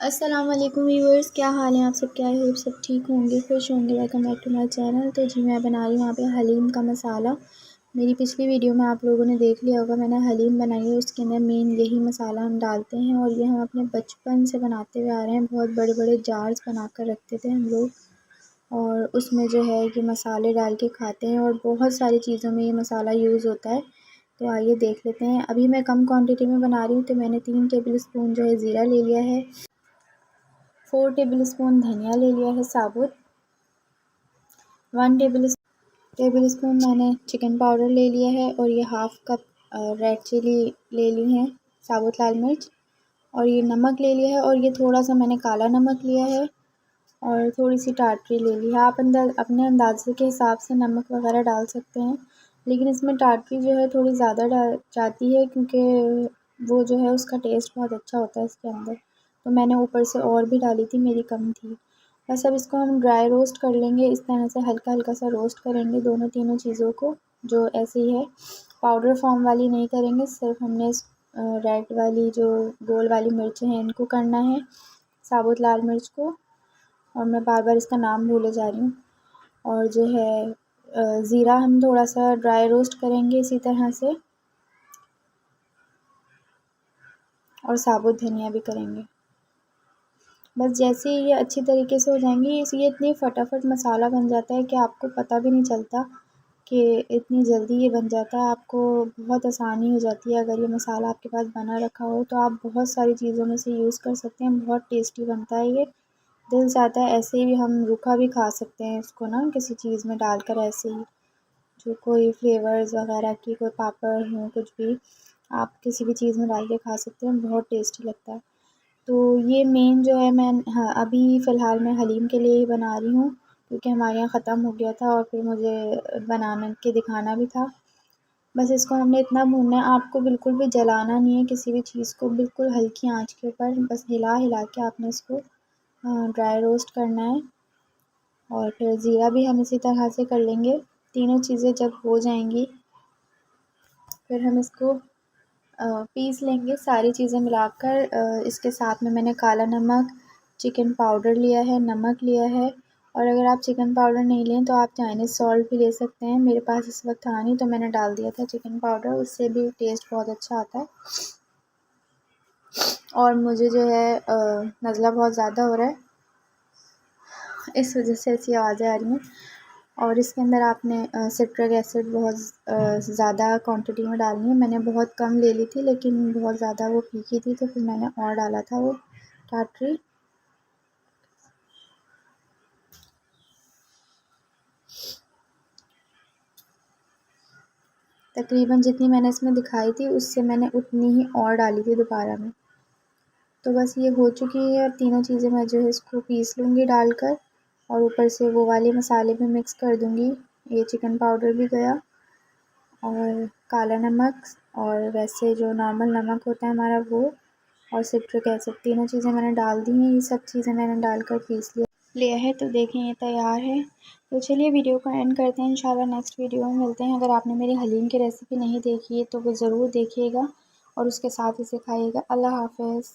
अस्सलाम वालेकुम व्यूअर्स, क्या हाल है आप सब? क्या होप सब ठीक होंगे, खुश होंगे। Welcome back to my channel. तो जी मैं बना रही हूँ यहाँ पे हलीम का मसाला। मेरी पिछली वीडियो में आप लोगों ने देख लिया होगा, मैंने हलीम बनाई है। उसके अंदर मेन यही मसाला हम डालते हैं और ये हम अपने बचपन से बनाते हुए आ रहे हैं। बहुत बड़े बड़े जार्स बना कर रखते थे हम लोग और उसमें जो है कि मसाले डाल के खाते हैं और बहुत सारी चीज़ों में ये मसाला यूज़ होता है। तो आइए देख लेते हैं। अभी मैं कम क्वांटिटी में बना रही हूँ तो मैंने 3 टेबल स्पून जो है ज़ीरा ले लिया है, 4 टेबल स्पून धनिया ले लिया है साबुत, 1 टेबल स्पून मैंने चिकन पाउडर ले लिया है और ये हाफ़ कप रेड चिली ले ली है, साबुत लाल मिर्च, और ये नमक ले लिया है और ये थोड़ा सा मैंने काला नमक लिया है और थोड़ी सी टाटरी ले ली है। आप अपने अंदाजे के हिसाब से नमक वगैरह डाल सकते हैं, लेकिन इसमें टाटरी जो है थोड़ी ज़्यादा डाल जाती है क्योंकि वो जो है उसका टेस्ट बहुत अच्छा होता है इसके अंदर। तो मैंने ऊपर से और भी डाली थी, मेरी कम थी। बस अब इसको हम ड्राई रोस्ट कर लेंगे। इस तरह से हल्का हल्का सा रोस्ट करेंगे दोनों तीनों चीज़ों को, जो ऐसे ही है, पाउडर फॉर्म वाली नहीं करेंगे। सिर्फ हमने रेड वाली जो गोल वाली मिर्चें हैं इनको करना है, साबुत लाल मिर्च को, और मैं बार बार इसका नाम भूले जा रही हूँ। और जो है ज़ीरा हम थोड़ा सा ड्राई रोस्ट करेंगे इसी तरह से, और साबुत धनिया भी करेंगे। बस जैसे ही ये अच्छी तरीके से हो जाएंगी, ये इतनी फटाफट मसाला बन जाता है कि आपको पता भी नहीं चलता कि इतनी जल्दी ये बन जाता है। आपको बहुत आसानी हो जाती है अगर ये मसाला आपके पास बना रखा हो तो आप बहुत सारी चीज़ों में से यूज़ कर सकते हैं। बहुत टेस्टी बनता है ये, दिल चाहता है ऐसे ही भी हम रूखा भी खा सकते हैं इसको ना, किसी चीज़ में डालकर ऐसे ही, जो कोई फ्लेवर्स वगैरह की कोई पापड़ हो, कुछ भी आप किसी भी चीज़ में डाल के खा सकते हैं, बहुत टेस्टी लगता है। तो ये मेन जो है, मैं हाँ अभी फ़िलहाल मैं हलीम के लिए ही बना रही हूँ क्योंकि हमारे यहाँ ख़त्म हो गया था और फिर मुझे बना के दिखाना भी था। बस इसको हमने इतना भूनना है, आपको बिल्कुल भी जलाना नहीं है किसी भी चीज़ को, बिल्कुल हल्की आंच के ऊपर बस हिला हिला के आपने इसको ड्राई रोस्ट करना है। और फिर ज़ीरा भी हम इसी तरह से कर लेंगे। तीनों चीज़ें जब हो जाएंगी फिर हम इसको पीस लेंगे सारी चीज़ें मिलाकर। इसके साथ में मैंने काला नमक, चिकन पाउडर लिया है, नमक लिया है, और अगर आप चिकन पाउडर नहीं लें तो आप चाइनीज़ सॉल्ट भी ले सकते हैं। मेरे पास इस वक्त था नहीं तो मैंने डाल दिया था चिकन पाउडर, उससे भी टेस्ट बहुत अच्छा आता है। और मुझे जो है नज़ला बहुत ज़्यादा हो रहा है, इस वजह से ऐसी आवाज़ें आ रही हैं। और इसके अंदर आपने सिट्रिक एसिड बहुत ज़्यादा क्वांटिटी में डालनी है। मैंने बहुत कम ले ली थी लेकिन बहुत ज़्यादा वो फीकी थी तो फिर मैंने और डाला था वो टाटरी। तकरीबन जितनी मैंने इसमें दिखाई थी उससे मैंने उतनी ही और डाली थी दोबारा में। तो बस ये हो चुकी है। अब तीनों चीज़ें मैं जो है इसको पीस लूँगी डालकर, और ऊपर से वो वाले मसाले भी मिक्स कर दूँगी। ये चिकन पाउडर भी गया और काला नमक और वैसे जो नॉर्मल नमक होता है हमारा वो, और सिट्रिक एसिड, तीनों चीज़ें मैंने डाल दी हैं। ये सब चीज़ें मैंने डालकर पीस लिया है। तो देखें ये तैयार है। तो चलिए वीडियो को एंड करते हैं, इंशाल्लाह नेक्स्ट वीडियो में मिलते हैं। अगर आपने मेरी हलीम की रेसिपी नहीं देखी है तो वो ज़रूर देखिएगा और उसके साथ इसे खाइएगा। अल्लाह हाफ़िज़।